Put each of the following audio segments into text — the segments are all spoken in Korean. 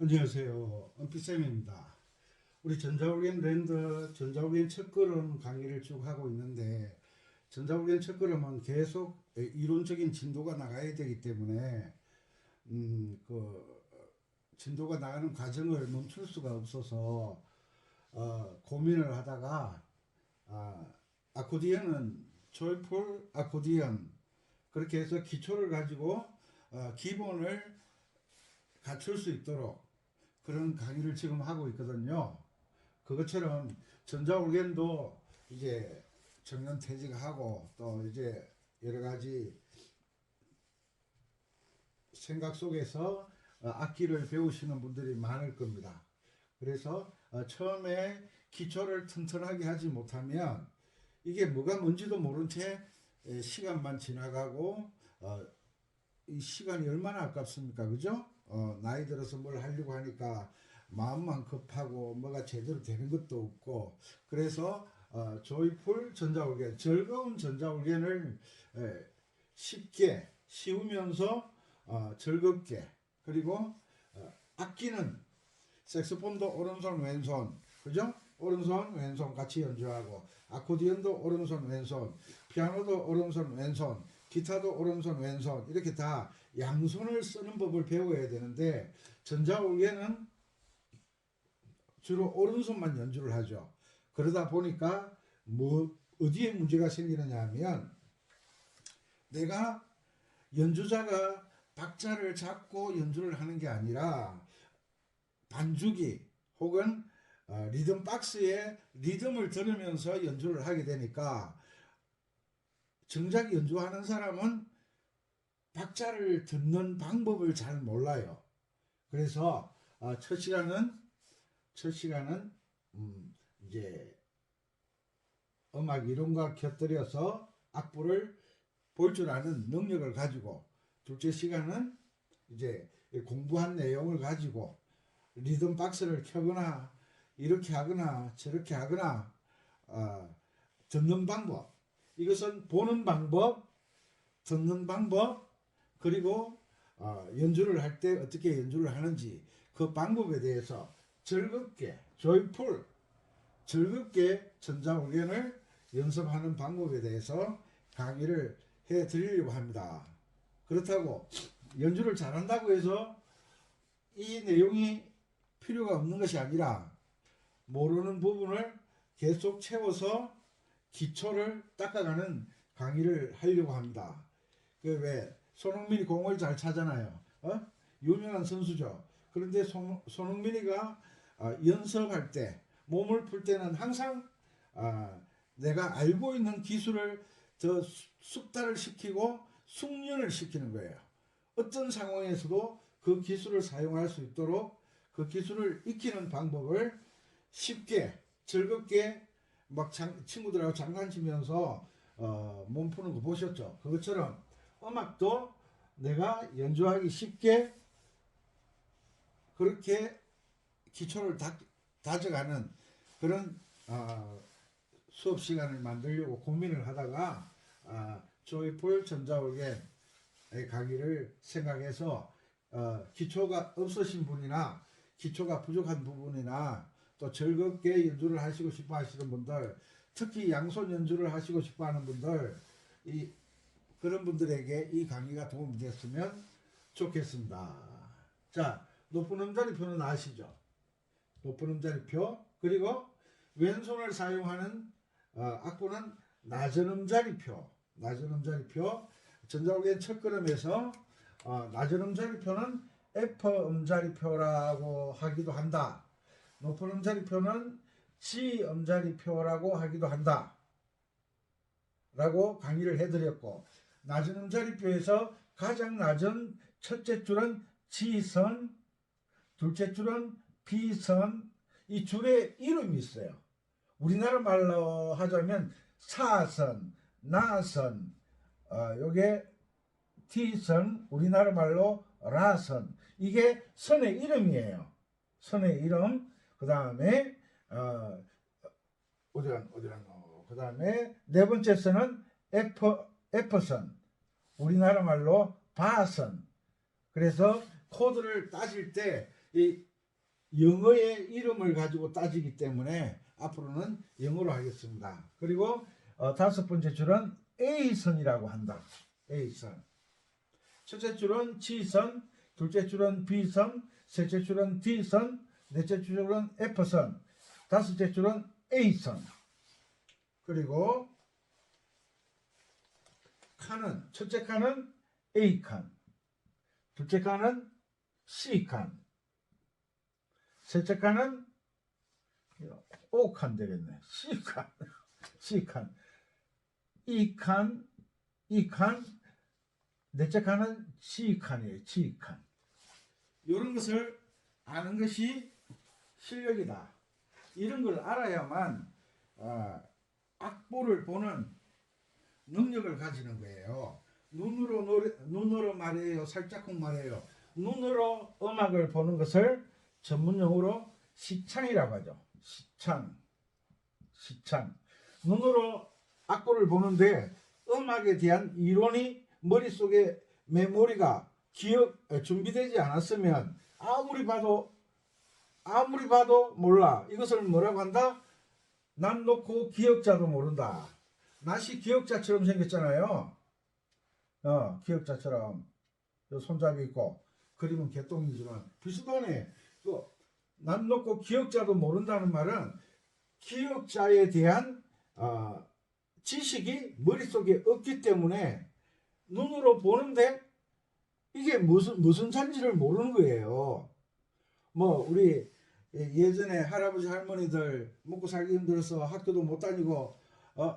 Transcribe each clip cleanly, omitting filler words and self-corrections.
안녕하세요. 은피쌤입니다. 우리 전자올겐 랜더 전자올겐 첫걸음 강의를 쭉 하고 있는데, 전자올겐 첫걸음은 계속 이론적인 진도가 나가야 되기 때문에 그 진도가 나가는 과정을 멈출 수가 없어서 고민을 하다가 아코디언은 조이풀 아코디언, 그렇게 해서 기초를 가지고 기본을 갖출 수 있도록 그런 강의를 지금 하고 있거든요. 그것처럼 전자올겐도 이제 정년 퇴직하고 또 이제 여러 가지 생각 속에서 악기를 배우시는 분들이 많을 겁니다. 그래서 처음에 기초를 튼튼하게 하지 못하면 이게 뭐가 뭔지도 모른 채 시간만 지나가고 이 시간이 얼마나 아깝습니까? 그죠? 나이 들어서 뭘 하려고 하니까 마음만 급하고 뭐가 제대로 되는 것도 없고, 그래서 조이풀 전자올겐, 즐거운 전자올겐을 쉽게 쉬우면서 즐겁게, 그리고 악기는 색소폰도 오른손 왼손, 그죠? 오른손 왼손 같이 연주하고, 아코디언도 오른손 왼손, 피아노도 오른손 왼손, 기타도 오른손 왼손, 이렇게 다 양손을 쓰는 법을 배워야 되는데, 전자올겐은 주로 오른손만 연주를 하죠. 그러다 보니까 어디에 문제가 생기느냐 하면, 내가 연주자가 박자를 잡고 연주를 하는 게 아니라 반주기 혹은 리듬 박스에 리듬을 들으면서 연주를 하게 되니까, 정작 연주하는 사람은 박자를 듣는 방법을 잘 몰라요. 그래서 첫 시간은 이제 음악 이론과 곁들여서 악보를 볼 줄 아는 능력을 가지고, 둘째 시간은 이제 공부한 내용을 가지고 리듬 박스를 켜거나 이렇게 하거나 저렇게 하거나 듣는 방법, 이것은 보는 방법, 듣는 방법, 그리고 연주를 할 때 어떻게 연주를 하는지 그 방법에 대해서 즐겁게 조이풀 즐겁게 전자올겐을 연습하는 방법에 대해서 강의를 해 드리려고 합니다. 그렇다고 연주를 잘한다고 해서 이 내용이 필요가 없는 것이 아니라, 모르는 부분을 계속 채워서 기초를 닦아가는 강의를 하려고 합니다. 그 왜 손흥민이 공을 잘 차잖아요. 유명한 선수죠. 그런데 손흥민이가 연습할 때, 몸을 풀 때는 항상 내가 알고 있는 기술을 더 숙달을 시키고 숙련을 시키는 거예요. 어떤 상황에서도 그 기술을 사용할 수 있도록 그 기술을 익히는 방법을 쉽게 즐겁게 막 친구들하고 장난치면서 몸 푸는 거 보셨죠? 그것처럼 음악도 내가 연주하기 쉽게 그렇게 기초를 다져가는 그런 수업 시간을 만들려고 고민을 하다가 조이풀 전자올겐의 강의를 생각해서 기초가 없으신 분이나 기초가 부족한 부분이나 또 즐겁게 연주를 하시고 싶어 하시는 분들, 특히 양손 연주를 하시고 싶어 하는 분들, 그런 분들에게 이 강의가 도움이 됐으면 좋겠습니다. 자, 높은 음자리표는 아시죠? 높은 음자리표, 그리고 왼손을 사용하는 악보는 낮은 음자리표, 전자올겐 첫걸음에서 낮은 음자리표는 F 음자리표라고 하기도 한다. 높은 음자리표는 G 음자리표라고 하기도 한다. 라고 강의를 해드렸고, 낮은 음자리표에서 가장 낮은 첫째 줄은 G선, 둘째 줄은 B선, 이 줄에 이름이 있어요. 우리나라 말로 하자면 사선, 나선, 요게 T선, 우리나라 말로 라선, 이게 선의 이름이에요. 선의 이름. 그 다음에 그 다음에 네 번째 선은 F선, 우리나라 말로 바선. 그래서 코드를 따질 때 이 영어의 이름을 가지고 따지기 때문에 앞으로는 영어로 하겠습니다. 그리고 다섯 번째 줄은 A선이라고 한다. A선. 첫째 줄은 G선, 둘째 줄은 B선, 셋째 줄은 D선, 넷째 줄은 F선, 다섯째 줄은 A선. 그리고 칸은 첫째 칸은 A칸, 둘째 칸은 C칸, 셋째 칸은 O칸 되겠네. C칸, C칸, E칸, E칸, 넷째 칸은 G칸이에요. G칸. 이런 것을 아는 것이 실력이다. 이런 걸 알아야만 악보를 보는 능력을 가지는 거예요. 눈으로 말해요. 살짝쿵 말해요. 눈으로 음악을 보는 것을 전문용어로 시창이라고 하죠. 시창. 눈으로 악보를 보는데 음악에 대한 이론이 머릿속에 메모리가 준비되지 않았으면 아무리 봐도 몰라. 이것을 뭐라고 한다? 난 놓고 기억자도 모른다. 낫이 기억자처럼 생겼잖아요. 기억자처럼 손잡이 있고 그림은 개똥이지만 비슷하네. 난 놓고 기억자도 모른다는 말은 기억자에 대한 지식이 머릿속에 없기 때문에 눈으로 보는데 이게 무슨 잔지를 모르는 거예요. 우리 예전에 할아버지 할머니들 먹고 살기 힘들어서 학교도 못 다니고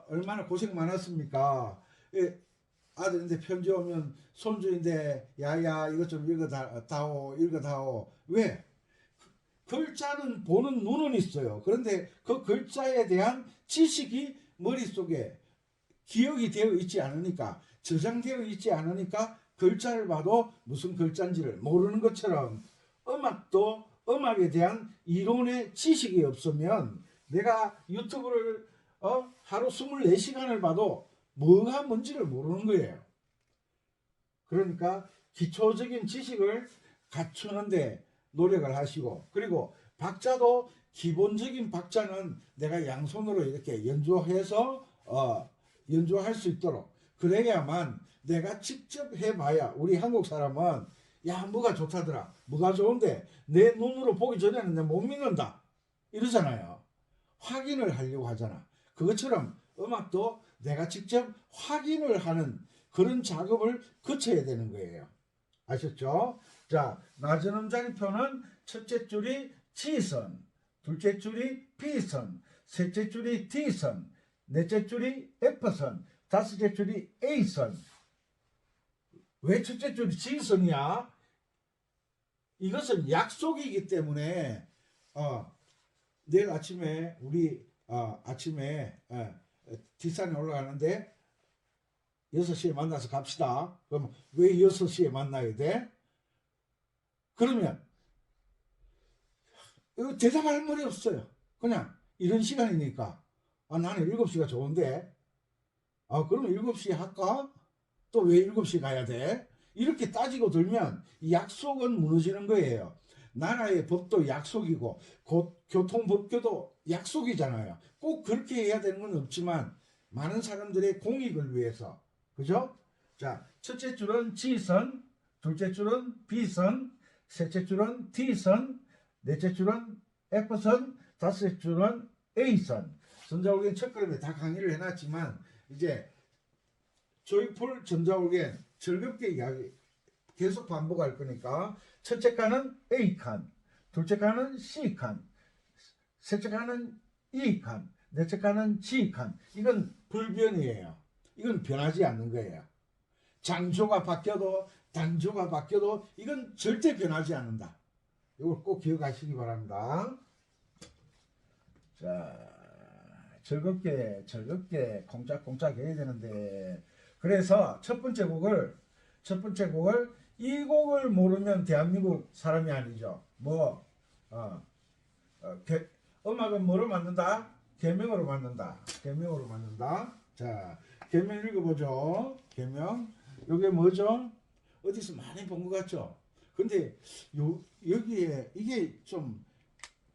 얼마나 고생 많았습니까? 아들인데 편지 오면 손주인데 야야 이것 좀 읽어다오. 왜? 글자는 보는 눈은 있어요. 그런데 그 글자에 대한 지식이 머릿속에 기억이 되어 있지 않으니까, 저장되어 있지 않으니까 글자를 봐도 무슨 글자인지를 모르는 것처럼 음악도 음악에 대한 이론의 지식이 없으면 내가 유튜브를 하루 24시간을 봐도 뭐가 뭔지를 모르는 거예요. 그러니까 기초적인 지식을 갖추는데 노력을 하시고, 그리고 박자도 기본적인 박자는 내가 양손으로 이렇게 연주해서 연주할 수 있도록, 그래야만 내가 직접 해봐야. 우리 한국 사람은 야 뭐가 좋다더라, 뭐가 좋은데 내 눈으로 보기 전에는 내가 못 믿는다 이러잖아요. 확인을 하려고 하잖아. 그것처럼 음악도 내가 직접 확인을 하는 그런 작업을 거쳐야 되는 거예요. 아셨죠? 자, 낮은 음자리표는 첫째 줄이 G선, 둘째 줄이 B선, 셋째 줄이 D선, 넷째 줄이 F선, 다섯째 줄이 A선. 왜 첫째 줄이 G선이야? 이것은 약속이기 때문에 내일 아침에 우리 아침에 뒷산에 올라가는데 6시에 만나서 갑시다. 그럼 왜 6시에 만나야 돼? 그러면 대답할 말이 없어요. 그냥 이런 시간이니까 나는 7시가 좋은데 그럼 7시에 할까? 또 왜 7시에 가야 돼? 이렇게 따지고 들면 약속은 무너지는 거예요. 나라의 법도 약속이고 교통법규도 약속이잖아요. 꼭 그렇게 해야 되는 건 없지만 많은 사람들의 공익을 위해서, 그죠? 자, 첫째 줄은 G선, 둘째 줄은 B선, 셋째 줄은 D선, 넷째 줄은 F선, 다섯째 줄은 A선. 전자올겐 첫걸음에 다 강의를 해놨지만 이제 조이풀 전자올겐 즐겁게 이야기 계속 반복할 거니까, 첫째 칸은 A칸, 둘째 칸은 C칸, 셋째 칸은 E칸, 넷째 칸은 G칸. 이건 불변이에요. 이건 변하지 않는 거예요. 장조가 바뀌어도 단조가 바뀌어도 이건 절대 변하지 않는다. 이걸 꼭 기억하시기 바랍니다. 자, 즐겁게 콩짝콩짝 해야 되는데, 그래서 첫 번째 곡을 이 곡을 모르면 대한민국 사람이 아니죠. 음악은 뭐로 만든다? 계명으로 만든다. 자, 계명 읽어보죠. 계명. 요게 뭐죠? 어디서 많이 본 것 같죠? 근데 여기에 이게 좀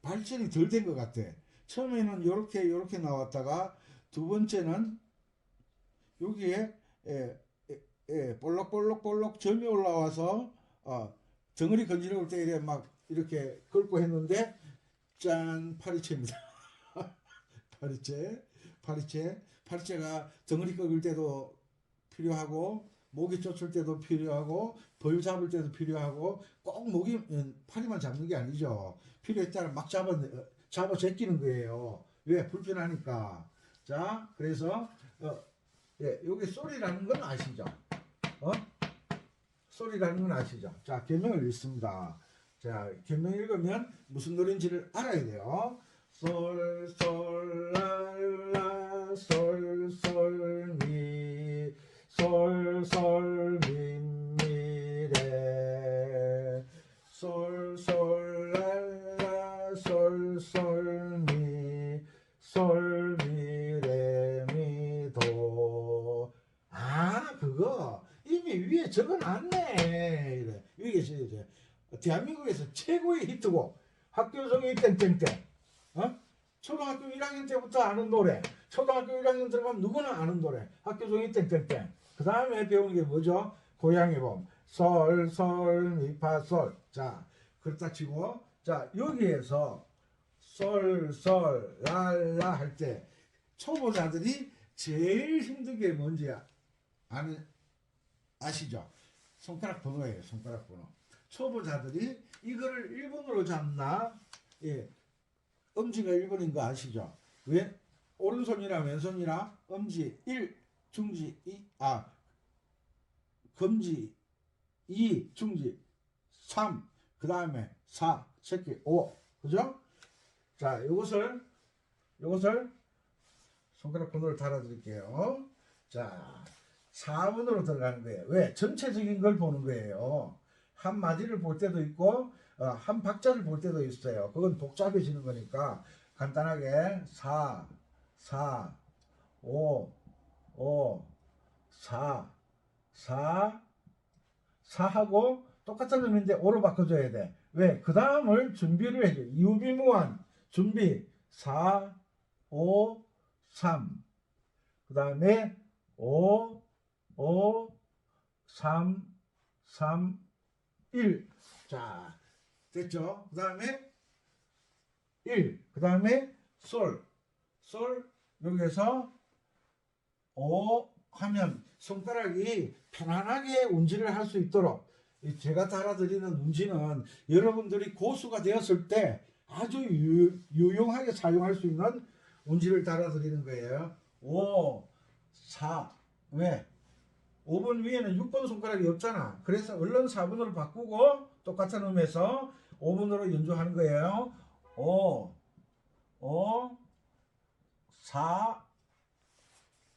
발전이 덜 된 것 같아. 처음에는 요렇게 나왔다가 두 번째는 여기에 볼록볼록 점이 올라와서 덩어리 건지러울 때 이래 막 이렇게 긁고 했는데 짠 파리채입니다. 파리채가 덩어리 꺾을 때도 필요하고 모기 쫓을 때도 필요하고 벌 잡을 때도 필요하고 꼭 모기 파리만 잡는 게 아니죠. 필요에 따라 막 잡아 제끼는 거예요. 왜? 불편하니까. 자, 그래서 여기 소리라는 건 아시죠? 소리라는 건 아시죠? 자, 계명을 읽습니다. 자, 계명 읽으면 무슨 노래인지를 알아야 돼요. 솔, 솔, 라, 라, 솔, 솔, 미, 솔, 솔, 미, 미, 레, 솔, 솔, 라, 라, 솔, 솔, 미, 솔, 미, 레, 미, 도. 그거 이미 위에 적어놨네. 이래. 위에 이제 대한민국에서 최고의 히트곡 학교종이 땡땡땡. 초등학교 1학년 때부터 아는 노래. 초등학교 1학년 들어가면 누구나 아는 노래. 학교종이 땡땡땡. 그 다음에 배우는 게 뭐죠? 고향의 봄. 솔, 솔, 미, 파, 솔. 자, 그렇다 치고, 자, 여기에서 솔, 솔, 라, 라 할 때 초보자들이 제일 힘든 게 뭔지 아시죠? 손가락 번호예요. 손가락 번호. 초보자들이 이거를 1번으로 잡나? 예. 엄지가 1번인 거 아시죠? 왜? 오른손이랑 왼손이랑 엄지 1, 중지 2, 검지 2, 중지 3, 그 다음에 4, 새끼 5. 그죠? 자, 요것을 손가락 번호를 달아드릴게요. 자, 4번으로 들어가는 거예요. 왜? 전체적인 걸 보는 거예요. 한 마디를 볼 때도 있고 한 박자를 볼 때도 있어요. 그건 복잡해지는 거니까 간단하게 4, 4, 5, 5, 4, 4, 4하고 똑같은 의미인데 5로 바꿔줘야 돼. 왜? 그 다음을 준비를 해줘. 유비무한 준비 4, 5, 3. 그 다음에 5, 5, 3, 3, 1. 자, 됐죠? 그 다음에 1. 그 다음에 솔. 여기에서 5 하면 손가락이 편안하게 운지를 할 수 있도록 제가 달아드리는 운지는 여러분들이 고수가 되었을 때 아주 유용하게 사용할 수 있는 운지를 달아드리는 거예요. 5, 4. 왜? 5번 위에는 6번 손가락이 없잖아. 그래서 얼른 4번으로 바꾸고 똑같은 음에서 5번으로 연주하는 거예요. 5, 5, 4.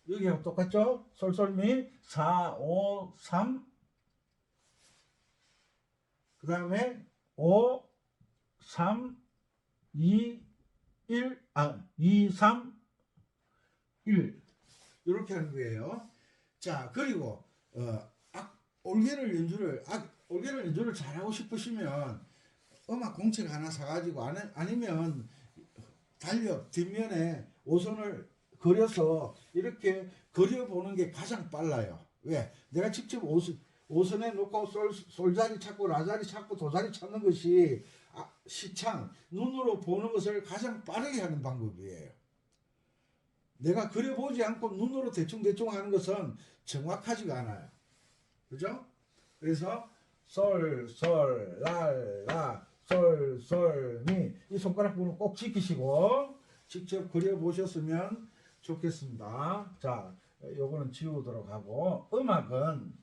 여기하고 똑같죠? 솔솔미 4, 5, 3. 그 다음에 5, 3, 2, 1. 2, 3, 1. 이렇게 하는 거예요. 자, 그리고 올게를 연주를 잘하고 싶으시면 음악 공책 하나 사가지고 아니면 달력 뒷면에 오선을 그려서 이렇게 그려보는 게 가장 빨라요. 왜? 내가 직접 오선에 놓고 솔자리 찾고 라자리 찾고 도자리 찾는 것이 시창 눈으로 보는 것을 가장 빠르게 하는 방법이에요. 내가 그려보지 않고 눈으로 대충 하는 것은 정확하지가 않아요. 그죠? 그래서 솔, 솔, 랄, 라, 솔, 솔, 미. 이 손가락 부분 꼭 지키시고 직접 그려보셨으면 좋겠습니다. 자, 요거는 지우도록 하고 음악은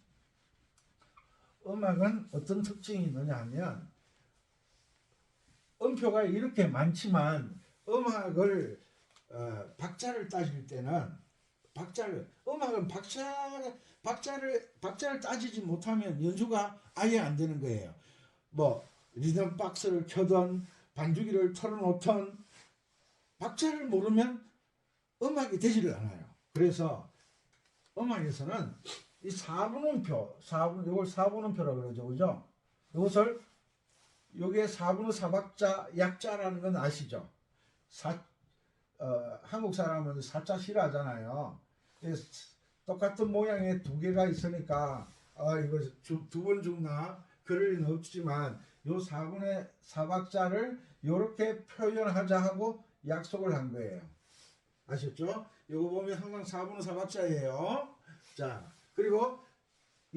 어떤 특징이 있느냐 하면 음표가 이렇게 많지만 음악을 박자를 따질 때는 음악은 박자를 따지지 못하면 연주가 아예 안 되는 거예요. 뭐 리듬 박스를 켜던 반주기를 털어놓던 박자를 모르면 음악이 되지를 않아요. 그래서 음악에서는 이 4분음표, 이걸 4분음표라고 그러죠. 그죠? 이것을 요게 4분의 4박자 약자라는 건 아시죠? 한국 사람은 사자 싫어하잖아요. 똑같은 모양의 두 개가 있으니까 이거 두 번 죽나 그럴 리는 없지만 요 4분의 4박자를 요렇게 표현하자 하고 약속을 한 거예요. 아셨죠? 요거 보면 항상 4분의 4박자예요. 자, 그리고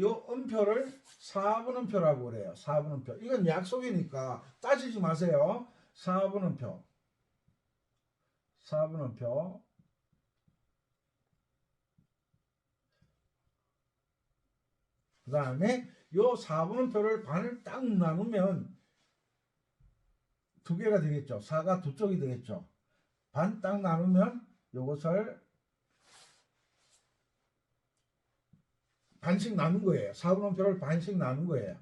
요 음표를 4분음표라고 그래요. 4분음표. 이건 약속이니까 따지지 마세요. 4분음표. 4분음표. 그 다음에 요 4분음표를 반을 딱 나누면 두 개가 되겠죠. 4가 두 쪽이 되겠죠. 반 딱 나누면 요것을 반씩 나눈 거예요. 4분음표를 반씩 나눈 거예요.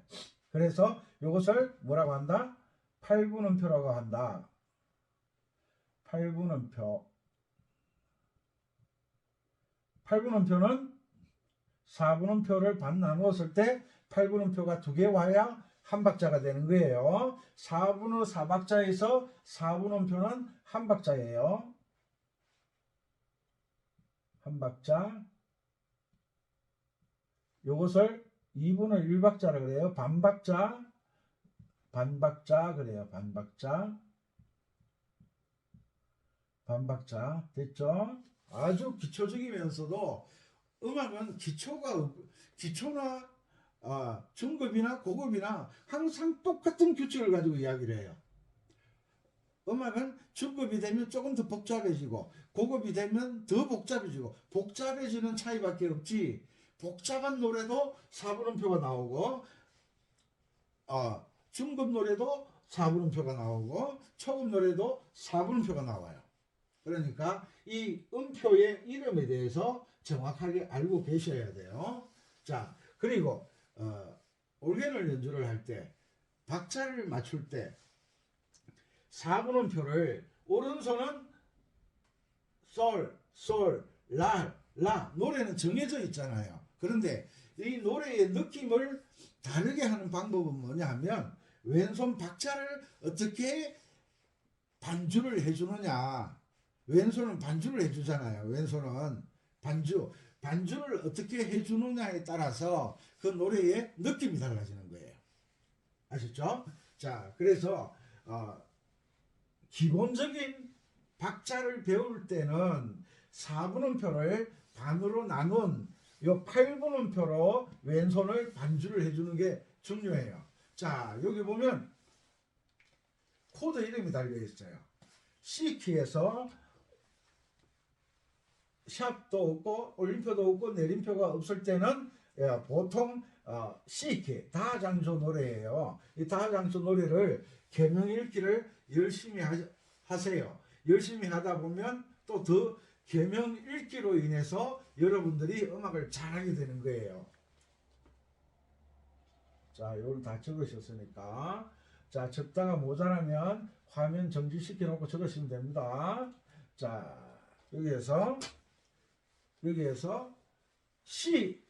그래서 요것을 뭐라고 한다? 8분음표라고 한다. 8분음표. 8분음표는 4분음표를 반 나누었을 때 8분음표가 두 개 와야 한 박자가 되는 거예요. 4분의 4박자에서 4분음표는 한 박자예요. 한 박자. 요것을 2분의 1박자라 그래요. 반박자. 반박자 그래요. 반박자. 반박자. 됐죠? 아주 기초적이면서도 음악은 기초나 중급이나 고급이나 항상 똑같은 규칙을 가지고 이야기를 해요. 음악은 중급이 되면 조금 더 복잡해지고 고급이 되면 더 복잡해지고 복잡해지는 차이밖에 없지. 복잡한 노래도 4분음표가 나오고 중급 노래도 4분음표가 나오고 초급 노래도 4분음표가 나와요. 그러니까 이 음표의 이름에 대해서 정확하게 알고 계셔야 돼요. 자, 그리고 올게널 연주를 할 때 박자를 맞출 때 4분음표를 오른손은 솔, 라 노래는 정해져 있잖아요. 그런데 이 노래의 느낌을 다르게 하는 방법은 뭐냐 하면 왼손 박자를 어떻게 반주를 해주느냐. 왼손은 반주를 해주잖아요. 왼손은 반주를 어떻게 해주느냐에 따라서 그 노래의 느낌이 달라지는 거예요. 아셨죠? 자, 그래서 기본적인 박자를 배울 때는 4분음표를 반으로 나눈 요 8분음표로 왼손을 반주를 해주는 게 중요해요. 자, 여기 보면 코드 이름이 달려 있어요. C키에서 샵도 없고 올림표도 없고 내림표가 없을 때는 보통 C키 다장조 노래예요. 이 다장조 노래를 계명 읽기를 열심히 하세요. 열심히 하다 보면 또 더 계명 읽기로 인해서 여러분들이 음악을 잘하게 되는 거예요. 자, 요걸 다 적으셨으니까 자, 적다가 모자라면 화면 정지시켜 놓고 적으시면 됩니다. 자, 여기에서 C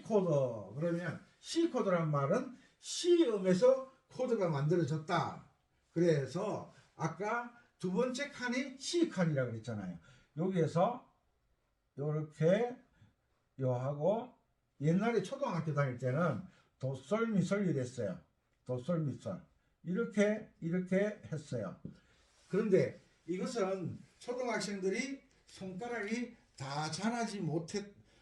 코드. 그러면 C 코드란 말은 C음에서 코드가 만들어졌다. 그래서 아까 두 번째 칸이 C 칸이라고 그랬잖아요. 여기에서 요렇게 요하고 옛날에 초등학교 다닐 때는 도솔미솔 이랬어요. 도솔미솔 이렇게 했어요. 그런데 이것은 초등학생들이 손가락이 다 자라지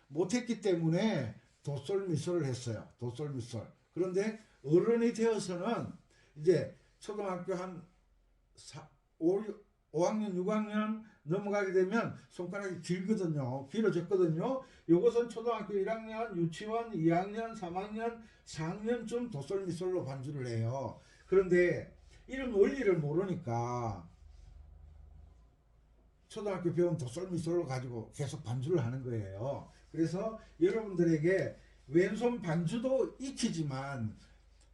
못했기 때문에 도솔미솔을 했어요. 도솔미솔. 그런데 어른이 되어서는 이제 초등학교 한 5학년 6학년 넘어가게 되면 손가락이 길어졌거든요. 이것은 초등학교 1학년, 유치원 2학년, 3학년, 4학년쯤 도솔미솔로 반주를 해요. 그런데 이런 원리를 모르니까 초등학교 배운 도솔미솔로 가지고 계속 반주를 하는 거예요. 그래서 여러분들에게 왼손 반주도 익히지만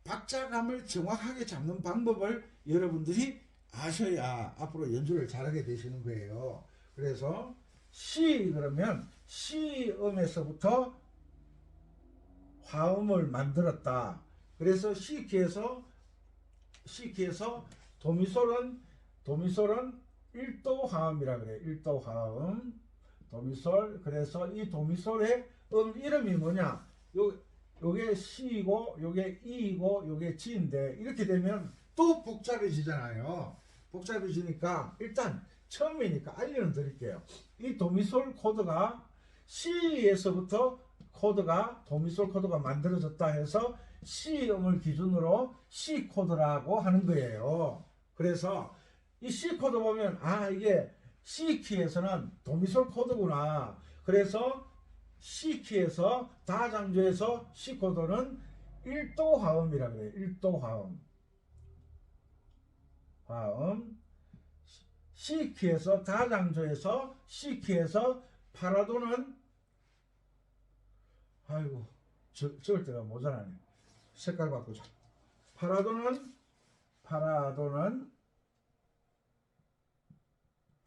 박자감을 정확하게 잡는 방법을 여러분들이 아셔야 앞으로 연주를 잘하게 되시는 거예요. 그래서 C 그러면 C음에서부터 화음을 만들었다. 그래서 C키에서 C키에서 도미솔은 1도 화음이라 그래. 1도 화음. 도미솔. 그래서 이 도미솔의 이름이 뭐냐? 요게 C이고 요게 E이고 요게 G인데 이렇게 되면 또 복잡해지잖아요. 복잡해지니까 일단 처음이니까 알려는 드릴게요. 이 도미솔 코드가 C에서부터 도미솔 코드가 만들어졌다 해서 C음을 기준으로 C 코드라고 하는 거예요. 그래서 이 C 코드 보면 이게 C키에서는 도미솔 코드구나. 그래서 C키에서 다장조에서 C 코드는 1도 화음이라 그래요. 1도 화음. C키에서 다장조에서 C키에서 파라도는 적을 때가 모자라네. 색깔 바꾸자. 파라도는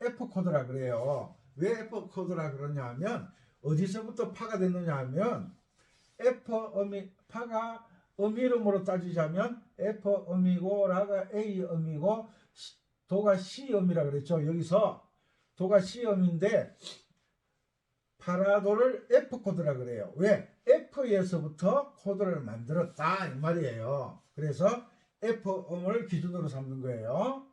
F 코드라 그래요. 왜 F 코드라 그러냐 하면 어디서부터 파가 됐느냐 하면 파가 이름으로 따지자면 F음이고 라가 A음이고 도가 C음이라 그랬죠. 여기서 도가 C음인데 파라도를 F 코드라 그래요. 왜? F에서부터 코드를 만들었다 이 말이에요. 그래서 F음을 기준으로 삼는 거예요.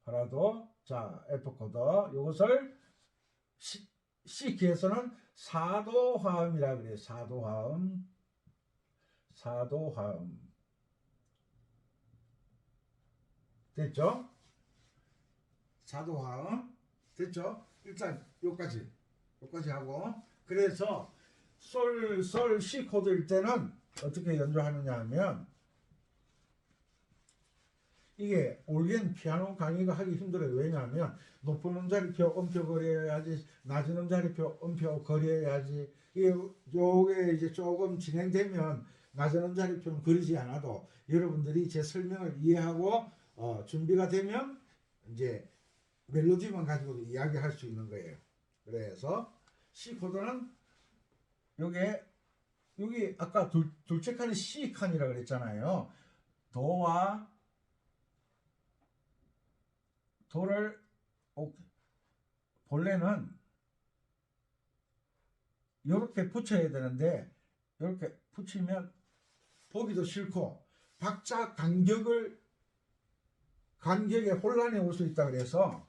파라도. 자, F 코드. 이것을 C키에서는 4도 화음이라 그래요. 4도 화음. 됐죠? 4도 화음. 됐죠? 일단 요까지 하고, 그래서 솔 C 코드일 때는 어떻게 연주하느냐 하면, 이게 올겐 피아노 강의가 하기 힘들어요. 왜냐하면 높은 음자리표 음표 그려야지, 낮은 음자리표 음표 그려야지. 요게 이제 조금 진행되면 낮은 음자리표는 그리지 않아도 여러분들이 제 설명을 이해하고 준비가 되면 이제 멜로디만 가지고도 이야기할 수 있는 거예요. 그래서 C 코드는 여기 아까 둘째 칸이 C 칸이라고 그랬잖아요. 도를 본래는 이렇게 붙여야 되는데 이렇게 붙이면 보기도 싫고 박자 간격에 혼란이 올 수 있다 그래서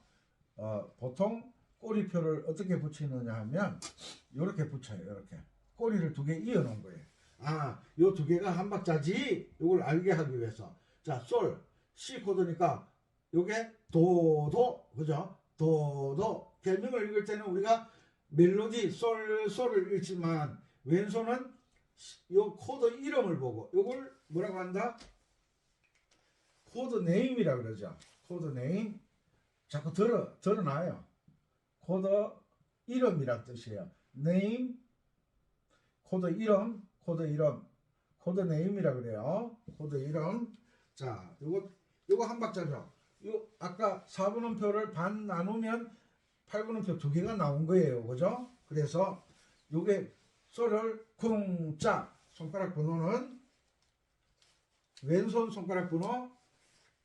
보통 꼬리표를 어떻게 붙이느냐 하면 이렇게 붙여요. 이렇게 꼬리를 2개 이어 놓은 거예요. 요 2개가 한 박자지, 이걸 알게 하기 위해서. 자, 솔 C 코드니까 요게 도도, 그죠? 도도. 별명을 읽을 때는 우리가 멜로디 솔을 읽지만 왼손은 요 코드 이름을 보고 요걸 뭐라고 한다? 코드 네임이라 그러죠. 코드 네임. 자꾸 드러나요. 코드 이름이란 뜻이에요. 네임, 코드 이름, 코드 네임이라 그래요. 코드 이름. 자, 요거 한 박자죠. 아까 4분음표를 반 나누면 8분음표 2개가 나온 거예요. 그죠? 그래서 요게 솔을 쿵짝, 손가락 번호는 왼손 손가락 번호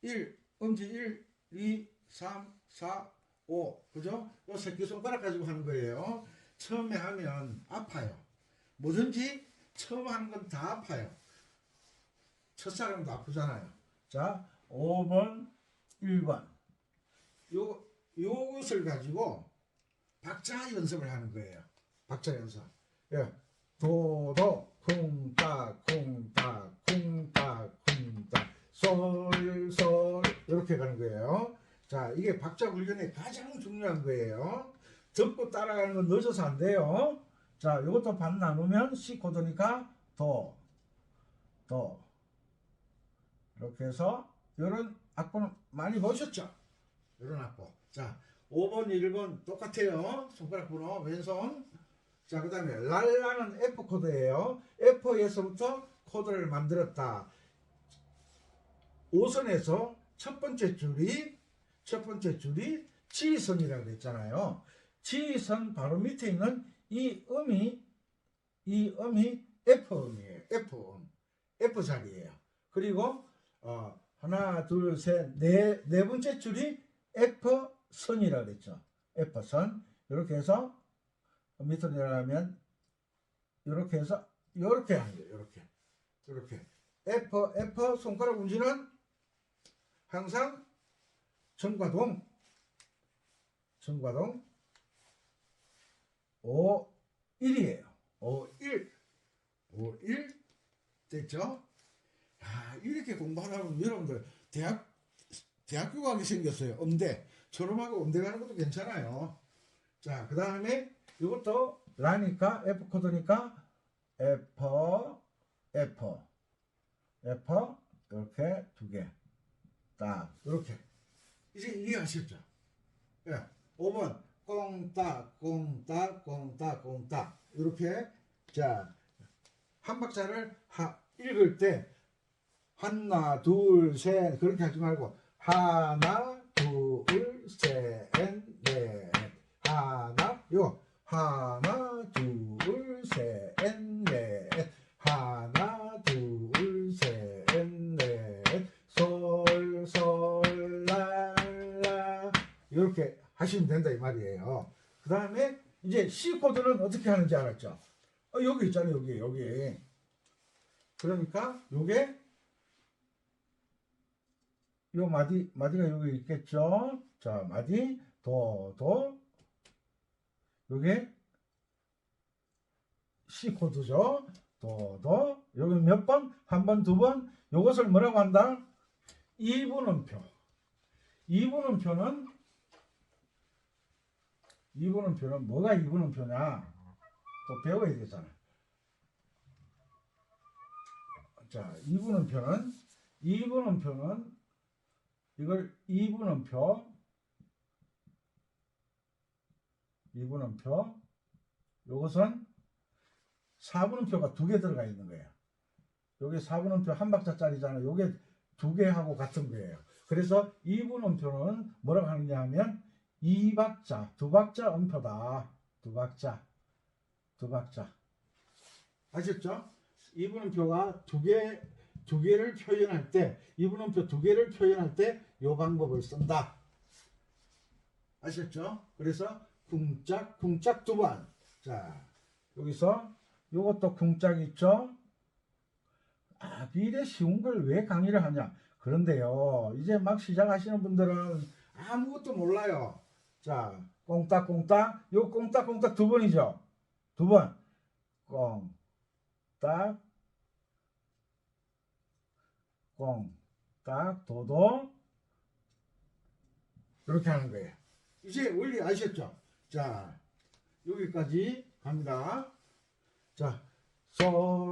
1, 엄지 1, 2, 3, 4, 5. 그죠? 요 새끼손가락 가지고 하는 거예요. 처음에 하면 아파요. 뭐든지 처음 하는 건 다 아파요. 첫사람도 아프잖아요. 자, 5번, 1번. 요것을 가지고 박자 연습을 하는 거예요. 박자 연습. 예. 도도, 쿵딱, 쿵딱, 쿵딱, 쿵딱, 솔, 이렇게 가는 거예요. 자, 이게 박자 훈련의 가장 중요한 거예요. 듣고 따라가는 건 늦어서 안 돼요. 자, 이것도 반 나누면 C 코드니까 도. 이렇게 해서 이런 악보는 많이 보셨죠? 이런 악보. 자, 5번, 1번 똑같아요. 손가락 번호 왼손. 자, 그 다음에 랄라는 F 코드예요. F에서부터 코드를 만들었다. 5선에서 첫 번째 줄이 G선이라고 했잖아요. G선 바로 밑에 있는 이 음이 F음이에요. F음. F 자리예요. 그리고 하나, 둘, 셋, 네 번째 줄이 F선이라고 그랬죠. F선. 이렇게 해서 밑으로 내려가면 이렇게 해서 이렇게 하는 거예요. 이렇게. 이렇게. F 손가락 운지는 항상 정과동 5, 1이에요. 5, 1. 5, 1. 됐죠? 이렇게 공부하면 여러분들 대학교 가게 생겼어요. 음대. 졸업하고 음대 가는 것도 괜찮아요. 자, 그 다음에 이것도 라니까 F 코드니까 F 이렇게 두 개. 딱 이렇게. 이제 이해하셨죠? 예. 5번 꽁딱 이렇게. 자, 한 박자를 읽을 때 하나 둘 셋 그렇게 하지 말고 하나 둘 셋 넷 하나 둘 셋 넷 하나 둘 셋 넷 솔솔라라 이렇게 하시면 된다 이 말이에요. 그 다음에 이제 C 코드는 어떻게 하는지 알았죠? 여기 있잖아요. 여기. 그러니까 요게 요 마디가 여기 있겠죠. 자, 마디 도 요게 C 코드죠. 도 여기 몇 번? 한 번, 두 번. 요것을 뭐라고 한다? 이분음표. 이분음표는 뭐가 이분음표냐? 또 배워야 되잖아. 자, 이분음표는 이걸 이분음표 요것은 4분음표가 두 개 들어가 있는 거예요. 요게 4분음표 한 박자짜리잖아요. 요게 두 개하고 같은 거예요. 그래서 이분음표는 뭐라고 하느냐 하면 두 박자 음표다. 두 박자. 아셨죠? 이분음표가 두 개를 표현할 때, 이분음표 두 개를 표현할 때 이 방법을 쓴다. 아셨죠? 그래서 쿵짝 두 번. 자, 여기서 요것도 쿵짝 있죠? 이래 쉬운 걸 왜 강의를 하냐? 그런데요, 이제 막 시작하시는 분들은 아무것도 몰라요. 자, 꽁딱, 요 꽁딱 두 번이죠? 두 번. 꽁딱, 도도. 이렇게 하는 거예요. 이제 원리 아셨죠? 자, 여기까지 갑니다. 자, 솔,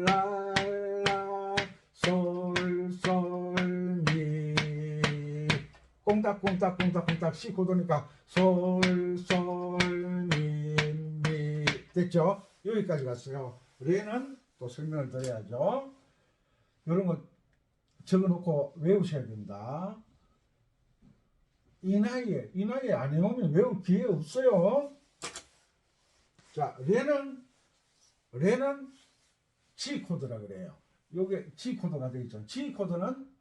라, 솔, 미. 꽁딱, C 코드니까 솔, 미. 됐죠? 여기까지 갔어요. 레는 또 설명을 드려야죠. 이런 거 적어놓고 외우셔야 됩니다. 이 나이에 안 해오면 외울 기회 없어요. 자, 레는 G 코드라 그래요. 요게 G 코드가 되겠죠. G 코드는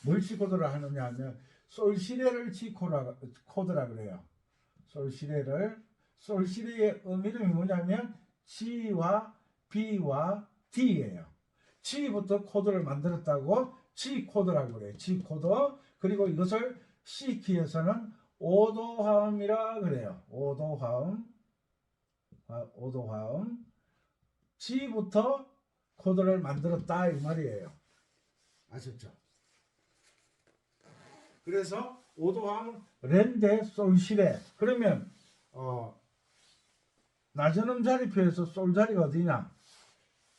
뭘 G 코드라 하느냐 하면 솔시레를 G 코드라 그래요. 솔시레의 의미는 뭐냐면 G와 B와 D예요. G부터 코드를 만들었다고 G 코드라고 그래요. G 코드. 그리고 이것을 C키에서는 오도화음이라 그래요. 오도화음. G부터 코드를 만들었다 이 말이에요. 아셨죠? 그래서 오도화음 렌데 솔시레. 그러면 낮은 음자리표에서 솔 자리가 어디냐?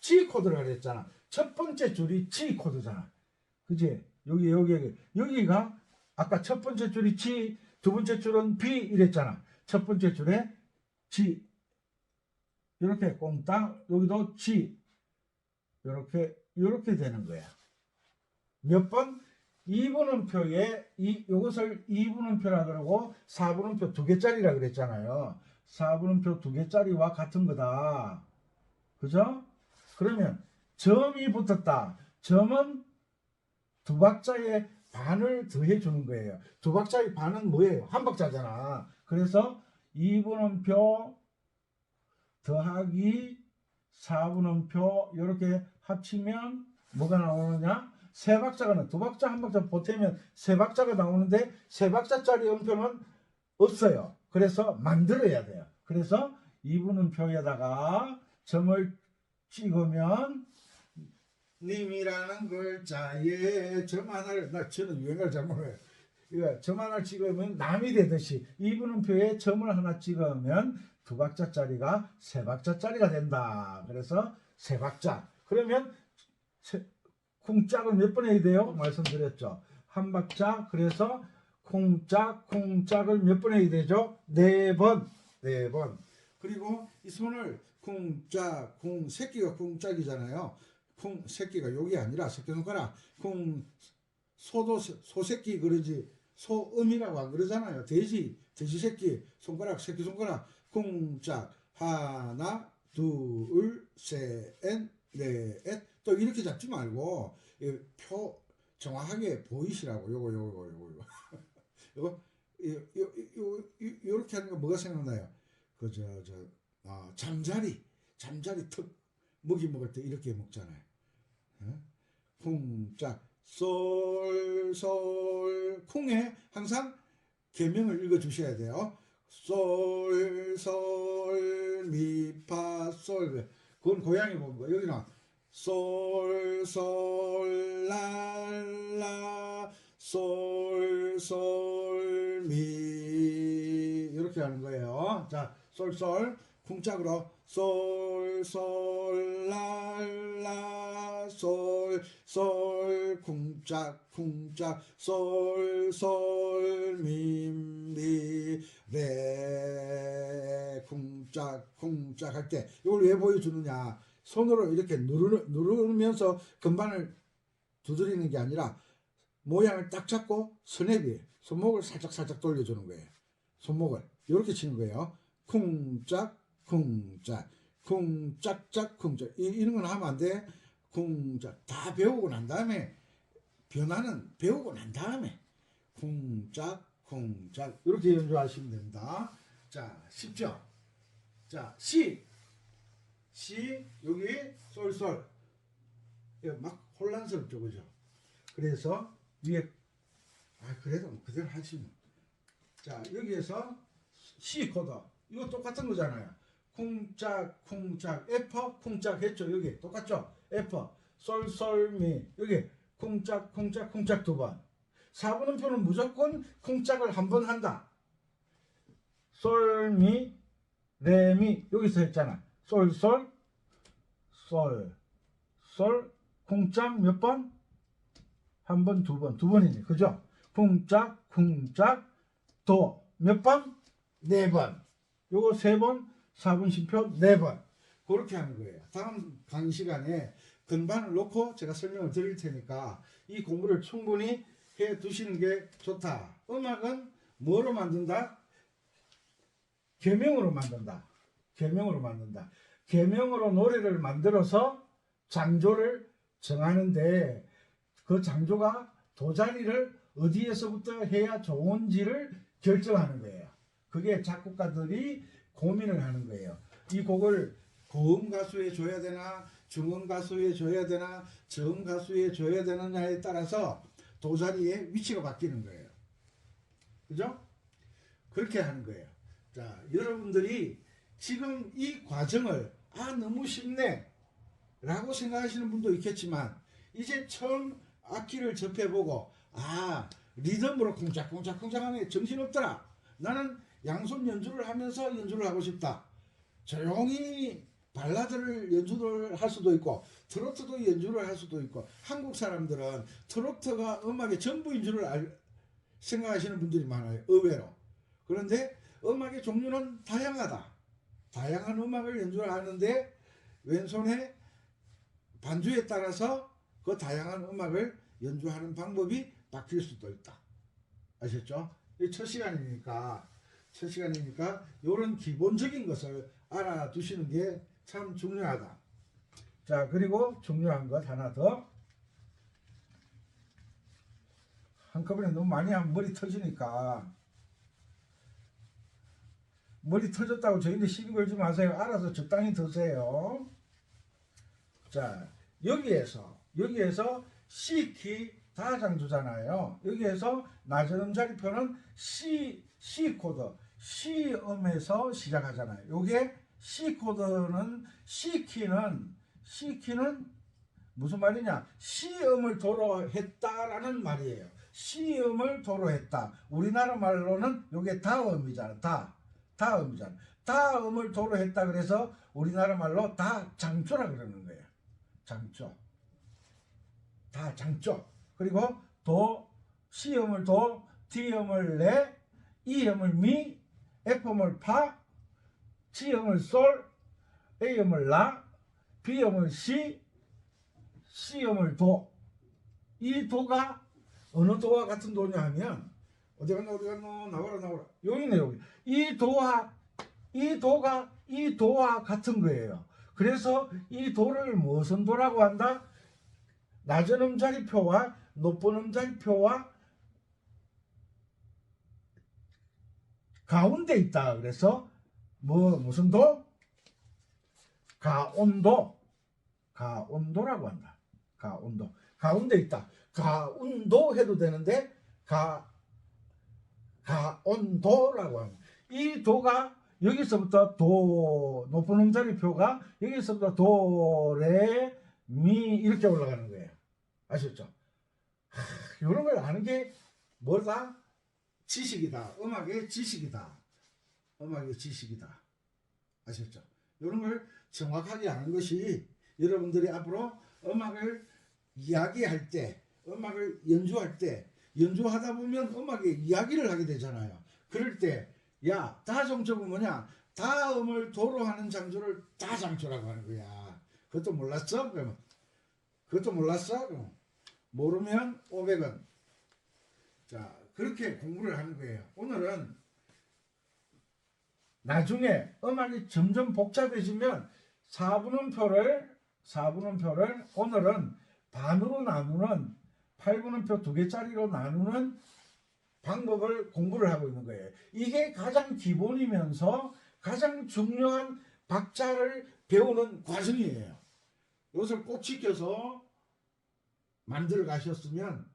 G 코드라 그랬잖아. 첫 번째 줄이 G 코드잖아. 그지? 여기가 아까 첫 번째 줄이 G, 두 번째 줄은 B 이랬잖아. 첫 번째 줄에 G 이렇게 꽁땅, 여기도 G 이렇게 되는 거야. 몇 번? 2분음표에 이것을 2분음표라 그러고 4분음표 두 개짜리라 그랬잖아요. 4분음표 두 개짜리와 같은 거다. 그죠? 그러면 점이 붙었다. 점은 두 박자의 반을 더해 주는 거예요. 두 박자의 반은 뭐예요? 한 박자잖아. 그래서 2분음표 더하기 4분음표 이렇게 합치면 뭐가 나오느냐? 세 박자가 두 박자 한 박자 보태면 세 박자가 나오는데 세 박자짜리 음표는 없어요. 그래서 만들어야 돼요. 그래서 2분음표에다가 점을 찍으면 님이라는 글자에 점 하나를, 저는 유행어를 잘 몰라요. 이거 점 하나를 찍으면 남이 되듯이 2분음표에 점을 하나 찍으면 두 박자짜리가 세 박자짜리가 된다. 그래서 세 박자. 그러면 쿵짝을 몇 번 해야 돼요? 말씀드렸죠. 한 박자. 그래서 쿵짝을 몇 번 해야 되죠? 네 번. 그리고 이 손을 쿵짝, 새끼가 쿵짝이잖아요. 새끼가 여기 아니라 새끼손가락. 소새끼 그러지 소음이라고 안 그러잖아요. 돼지 새끼 손가락, 새끼손가락. 쿵짝 하나 둘 셋 넷 또 이렇게 잡지 말고 표 정확하게 보이시라고. 요거 요렇게 하는 거 뭐가 생각나요? 잠자리 턱 먹이 먹을 때 이렇게 먹잖아요. 쿵짝 솔 쿵에 항상 계명을 읽어 주셔야 돼요. 솔 미파 솔. 그건 고양이 보는 거. 여기는 솔 랄라 솔 미 이렇게 하는 거예요. 자, 솔 쿵짝으로 솔 랄라 솔 쿵짝 솔 미미 레 쿵짝 할 때 이걸 왜 보여주느냐? 손으로 이렇게 누르면서 건반을 두드리는 게 아니라 모양을 딱 잡고 손목을 살짝 돌려주는 거예요. 손목을 이렇게 치는 거예요. 쿵짝 이런 건 하면 안 돼. 쿵짝 다 배우고 난 다음에 변화는 배우고 난 다음에 쿵짝 이렇게 연주하시면 됩니다. 자, 쉽죠? 자, 시 여기 솔 막 혼란스럽죠, 그죠? 그래서 위에 그래도 그대로 하시면. 자, 여기에서 C 코드 이거 똑같은 거잖아요. 쿵짝 F 쿵짝 했죠. 여기 똑같죠? F 솔미 여기 쿵짝 두 번. 4분음표는 무조건 쿵짝을 한 번 한다. 솔미 레미 여기서 했잖아. 솔 쿵짝 몇 번? 한 번, 두 번이네. 그죠? 쿵짝 도 몇 번? 네 번. 요거 세 번, 4분심표 네 번. 그렇게 하는 거예요. 다음 강의 시간에 건반을 놓고 제가 설명을 드릴 테니까 이 공부를 충분히 해 두시는 게 좋다. 음악은 뭐로 만든다? 계명으로 만든다. 계명으로 노래를 만들어서 장조를 정하는데 그 장조가 도자리를 어디에서부터 해야 좋은지를 결정하는 거예요. 그게 작곡가들이 고민을 하는 거예요. 이 곡을 고음 가수에 줘야 되나 중음 가수에 줘야 되나 저음 가수에 줘야 되느냐에 따라서 도자리의 위치가 바뀌는 거예요. 그죠? 그렇게 하는 거예요. 자, 여러분들이 지금 이 과정을 너무 쉽네 라고 생각하시는 분도 있겠지만 이제 처음 악기를 접해보고 리듬으로 쿵짝 하면 정신없더라. 나는 양손 연주를 하면서 연주를 하고 싶다. 조용히 발라드를 연주를 할 수도 있고 트로트도 연주를 할 수도 있고 한국 사람들은 트로트가 음악의 전부인 줄 생각하시는 분들이 많아요. 의외로. 그런데 음악의 종류는 다양하다. 다양한 음악을 연주를 하는데 왼손에 반주에 따라서 그 다양한 음악을 연주하는 방법이 바뀔 수도 있다. 아셨죠? 첫 시간이니까 이런 기본적인 것을 알아두시는 게 참 중요하다. 자, 그리고 중요한 것 하나 더. 한꺼번에 너무 많이 하면 머리 터지니까. 머리 터졌다고 저희한테 시비 걸지 마세요. 알아서 적당히 드세요. 자, 여기에서 C키 다장조잖아요. 여기에서 낮은 음자리표는 C 코드, C음에서 시작하잖아요. 요게 C 코드는 C키는 무슨 말이냐? C음을 도로 했다라는 말이에요. C음을 도로 했다. 우리나라 말로는 요게 다음이잖아. 다음이잖아. 다음을 도로 했다. 그래서 우리나라 말로 다장조라 그러는 거예요. 장조. 다장조. 그리고 도, C음을 도, D음을 레, E음을 미, F음을 파, G음을 솔, A음을 라, B음을 시, C음을 도. 이 도가 어느 도와 같은 도냐 하면 어디 갔노 나와라. 여기네 여기. 이 도가 이 도와 같은 거예요. 그래서 이 도를 무슨 도라고 한다? 낮은 음자리표와 높은 음자리표와 가운데 있다. 그래서 무슨 도? 가온도라고 한다. 가온도. 가운데 있다. 가운도 해도 되는데 가온도라고 합니다. 이 도가 여기서부터 도, 높은 음자리표가 여기서부터 도, 레, 미 이렇게 올라가는 거예요. 아셨죠? 이런 걸 아는 게 뭐다? 지식이다. 음악의 지식이다. 아셨죠? 이런 걸 정확하게 아는 것이 여러분들이 앞으로 음악을 이야기할 때, 음악을 연주할 때, 연주하다 보면 음악의 이야기를 하게 되잖아요. 그럴 때, 야, 다정조가 뭐냐? 다음을 도로 하는 장조를 다장조라고 하는 거야. 그것도 몰랐어? 그러면 그것도 몰랐어? 그럼 모르면 500원. 자, 그렇게 공부를 하는 거예요. 오늘은 나중에 음악이 점점 복잡해지면 4분음표를 오늘은 반으로 나누는 8분음표 2개짜리로 나누는 방법을 공부를 하고 있는 거예요. 이게 가장 기본이면서 가장 중요한 박자를 배우는 과정이에요. 이것을 꼭 지켜서 만들어 가셨으면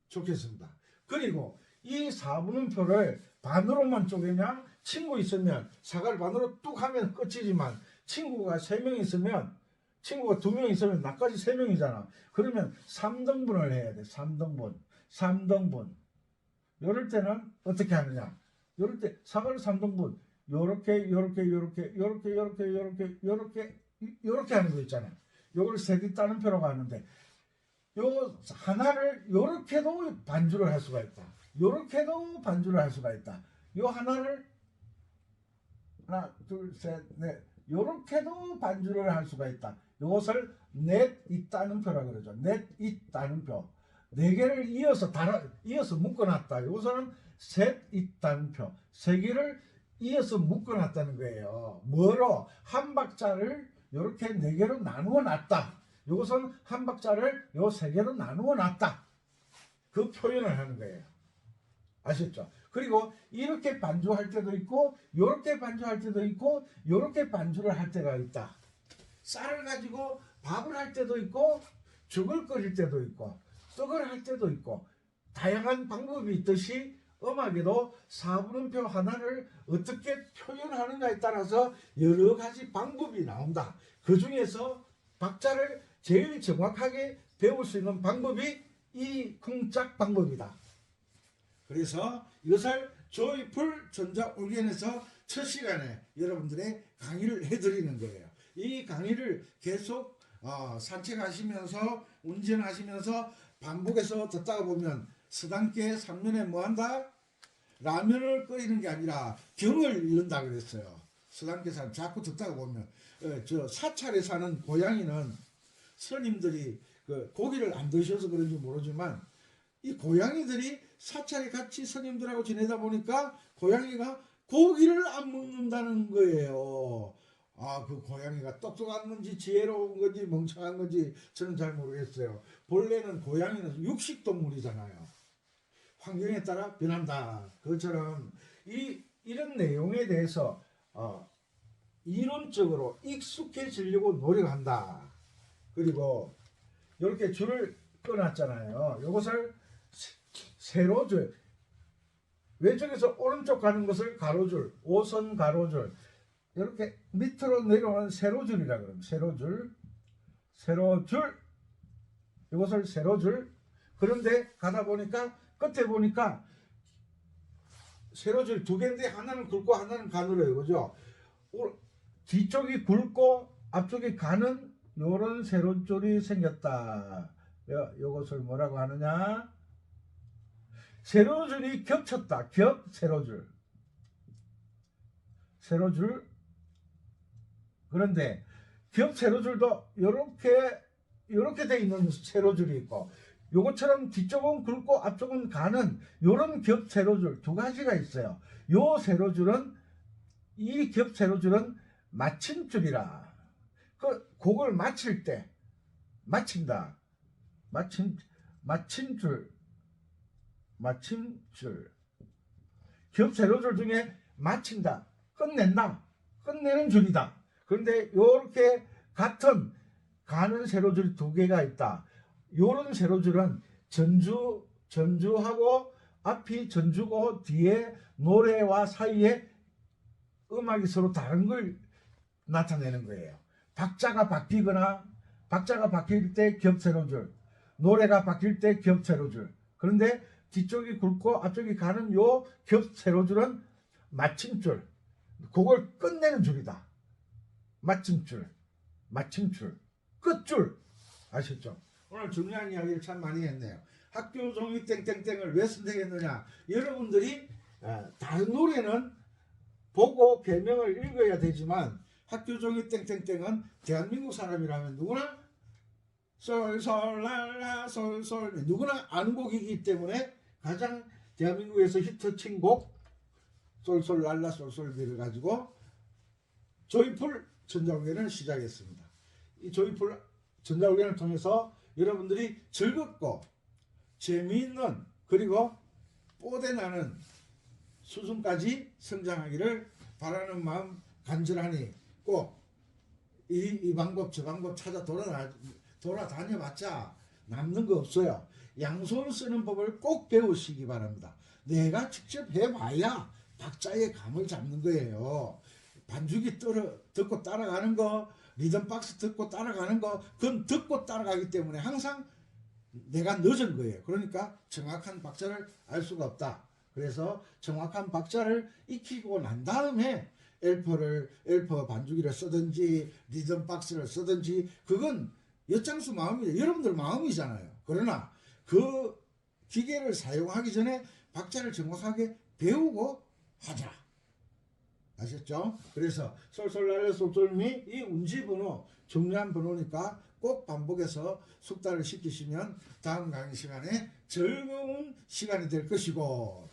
좋겠습니다. 그리고 이 4분음표를 반으로만 쪼개냐? 친구 있으면 사과를 반으로 뚝 하면 끝이지만 친구가 3명 있으면 친구가 2명 있으면 나까지 3명이잖아. 그러면 3등분을 해야 돼. 3등분. 이럴 때는 어떻게 하느냐? 이럴 때 사과를 3등분. 요렇게 하는 거 있잖아요. 요걸 세기 따는 표라고 하는데 요 하나를 요렇게도 반주를 할 수가 있다. 요렇게도 반주를 할 수가 있다. 요 하나를 하나, 둘, 셋, 넷 요렇게도 반주를 할 수가 있다. 요것을 넷 있다는 표라고 그러죠. 넷 있다는 표. 네 개를 이어서 묶어놨다. 요것은 셋 있다는 표. 세 개를 이어서 묶어놨다는 거예요. 뭐로? 한 박자를 요렇게 네 개로 나누어 놨다. 요것은 한 박자를 요 세 개로 나누어 놨다. 그 표현을 하는 거예요. 아셨죠? 그리고 이렇게 반주할 때도 있고 요렇게 반주할 때도 있고 요렇게 반주를 할 때가 있다. 쌀을 가지고 밥을 할 때도 있고 죽을 끓일 때도 있고 떡을 할 때도 있고 다양한 방법이 있듯이 음악에도 4분음표 하나를 어떻게 표현하는가에 따라서 여러 가지 방법이 나온다. 그 중에서 박자를 제일 정확하게 배울 수 있는 방법이 이 쿵짝 방법이다. 그래서 이것을 조이풀 전자올겐에서 첫 시간에 여러분들의 강의를 해드리는 거예요. 이 강의를 계속 산책하시면서 운전하시면서 반복해서 듣다가 보면 서당계 3년에 뭐한다? 라면을 끓이는 게 아니라 경을 잃는다 그랬어요. 서당계 사람 자꾸 듣다가 보면 저 사찰에 사는 고양이는 스님들이 그 고기를 안 드셔서 그런지 모르지만 이 고양이들이 사찰에 같이 스님들하고 지내다 보니까 고양이가 고기를 안 먹는다는 거예요. 아, 그 고양이가 똑똑한 건지 지혜로운 건지 멍청한 건지 저는 잘 모르겠어요. 본래는 고양이는 육식동물이잖아요. 환경에 따라 변한다. 그것처럼 이런 내용에 대해서 이론적으로 익숙해지려고 노력한다. 그리고 이렇게 줄을 끊었잖아요. 이것을 세로줄, 왼쪽에서 오른쪽 가는 것을 가로줄, 5선 가로줄, 이렇게 밑으로 내려오는 세로줄이라 그러면 세로줄, 이것을 세로줄. 그런데 가다 보니까 끝에 보니까 세로줄 두 개인데 하나는 굵고 하나는 가늘어요. 그죠? 뒤쪽이 굵고 앞쪽이 가는 요런 세로줄이 생겼다. 요것을 뭐라고 하느냐? 세로줄이 겹쳤다. 세로줄. 그런데 세로줄도 요렇게 돼 있는 세로줄이 있고, 요것처럼 뒤쪽은 굵고 앞쪽은 가는 요런 세로줄 두 가지가 있어요. 요 세로줄은, 이 세로줄은 마침줄이라. 그걸 마칠 때, 마침다. 마침줄. 세로줄 중에 마친다. 끝내는 줄이다. 그런데 요렇게 같은 가는 세로줄이 두 개가 있다. 요런 세로줄은 전주하고 앞이 전주고 뒤에 노래와 사이에 음악이 서로 다른 걸 나타내는 거예요. 박자가 바뀔 때 겹세로줄, 노래가 바뀔 때 겹세로줄. 그런데 뒤쪽이 굵고 앞쪽이 가는 요 겹세로줄은 마침줄, 그걸 끝내는 줄이다. 마침줄, 끝줄. 아셨죠? 오늘 중요한 이야기를 참 많이 했네요. 학교 종이 땡땡땡을 왜 선택했느냐? 여러분들이 다른 노래는 보고 개명을 읽어야 되지만 학교 종이 땡땡땡은 대한민국 사람이라면 누구나 솔솔랄라 솔솔 누구나 아는 곡이기 때문에 가장 대한민국에서 히트친 곡 솔솔랄라 솔솔미를 가지고 조이풀 전자공연을 시작했습니다. 이 조이풀 전자공연을 통해서 여러분들이 즐겁고 재미있는 그리고 뽀대나는 수준까지 성장하기를 바라는 마음 간절하니 꼭 이 방법 저 방법 찾아 돌아다녀봤자 남는 거 없어요. 양손 쓰는 법을 꼭 배우시기 바랍니다. 내가 직접 해봐야 박자의 감을 잡는 거예요. 반주기 듣고 따라가는 거, 리듬박스 듣고 따라가는 거, 그건 듣고 따라가기 때문에 항상 내가 늦은 거예요. 그러니까 정확한 박자를 알 수가 없다. 그래서 정확한 박자를 익히고 난 다음에 엘퍼 반주기를 쓰든지 리듬박스를 쓰든지 그건 엿장수 마음이에요. 여러분들 마음이잖아요. 그러나 그 기계를 사용하기 전에 박자를 정확하게 배우고 하자. 아셨죠? 그래서 솔솔랄라 솔솔미 이 운지번호 중요한 번호니까 꼭 반복해서 숙달을 시키시면 다음 강의 시간에 즐거운 시간이 될 것이고,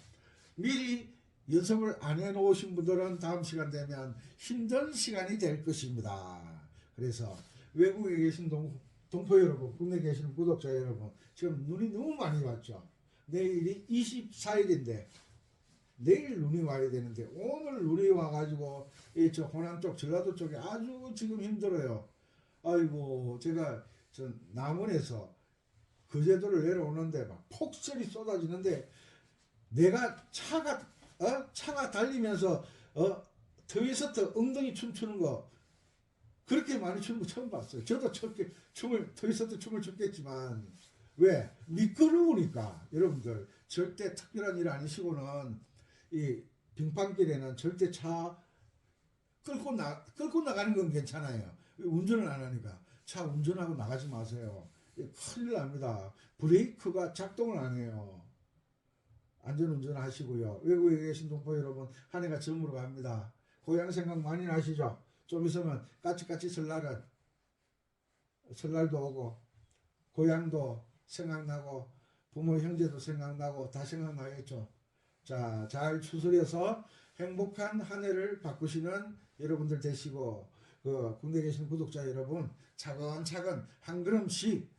미리 연습을 안 해놓으신 분들은 다음 시간 되면 힘든 시간이 될 것입니다. 그래서 외국에 계신 동포 여러분, 국내에 계시는 구독자 여러분, 지금 눈이 너무 많이 왔죠. 내일이 24일인데 내일 눈이 와야 되는데 오늘 눈이 와가지고 저 호남 쪽 전라도 쪽에 아주 지금 힘들어요. 아이고, 제가 저 남원에서 거제도를 내려오는데 막 폭설이 쏟아지는데 내가 차가 달리면서 트위스트 엉덩이 춤추는 거 그렇게 많이 추는 거 처음 봤어요. 저도 트위스트 춤을 췄겠지만 왜? 미끄러우니까. 여러분들 절대 특별한 일 아니시고는 이 빙판길에는 절대 차 끌고 나가는 건 괜찮아요. 운전을 안 하니까 차 운전하고 나가지 마세요. 큰일 납니다. 브레이크가 작동을 안 해요. 안전운전 하시고요. 외국에 계신 동포 여러분, 한 해가 저물어 갑니다. 고향 생각 많이 나시죠? 좀 있으면 까치까치 설날도 오고 고향도 생각나고 부모 형제도 생각나고 다 생각나겠죠. 자, 잘 추스려서 행복한 한 해를 바꾸시는 여러분들 되시고, 그 군대 계신 구독자 여러분 차근차근 한 걸음씩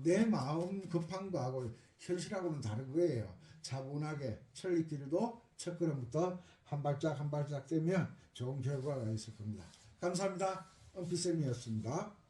내 마음 급한 거하고 현실하고는 다른 거예요. 차분하게 천리길도 첫 걸음부터 한 발짝 한 발짝 떼면 좋은 결과가 있을 겁니다. 감사합니다. 은피쌤이었습니다.